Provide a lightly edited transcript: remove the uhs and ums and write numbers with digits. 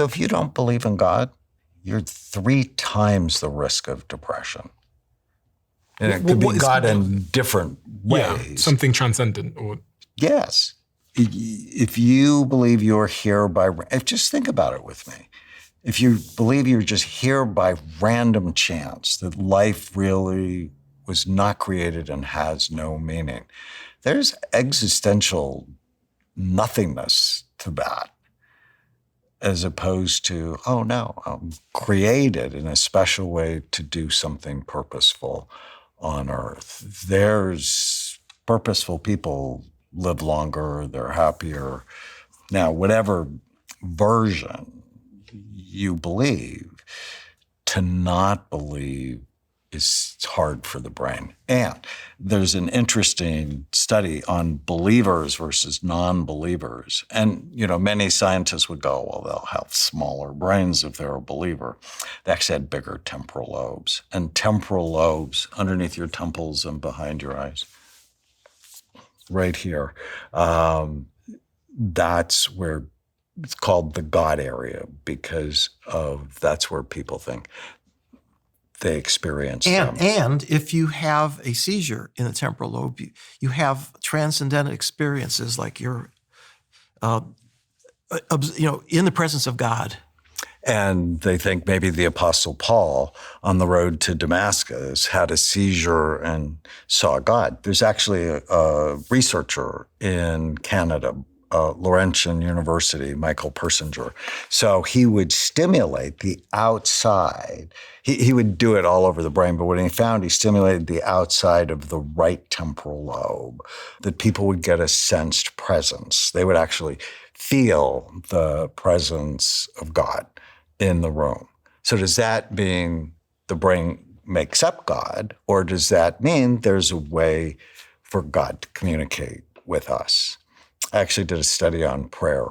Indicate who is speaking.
Speaker 1: So if you don't believe in God, you're 3 times the risk of depression. And it could be God in different ways.
Speaker 2: Yeah, something transcendent. Or
Speaker 1: Yes. If you believe you're here by, just think about it with me. If you believe you're just here by random chance, that life really was not created and has no meaning, there's existential nothingness to that, as opposed to, oh no, I'm created in a special way to do something purposeful on earth. There's purposeful people live longer, they're happier. Now, whatever version you believe, to not believe is hard for the brain. And there's an interesting study on believers versus non-believers. And, many scientists would go, well, they'll have smaller brains if they're a believer. They actually had bigger temporal lobes. And temporal lobes underneath your temples and behind your eyes, right here, that's where it's called the God area, because that's where people think they experience them.
Speaker 3: And if you have a seizure in the temporal lobe, you have transcendental experiences like you're, in the presence of God.
Speaker 1: And they think maybe the Apostle Paul on the road to Damascus had a seizure and saw God. There's actually a researcher in Canada, Laurentian University, Michael Persinger. So he would stimulate the outside. He would do it all over the brain, but when he found, he stimulated the outside of the right temporal lobe, that people would get a sensed presence. They would actually feel the presence of God in the room. So does that mean the brain makes up God, or does that mean there's a way for God to communicate with us? I actually did a study on prayer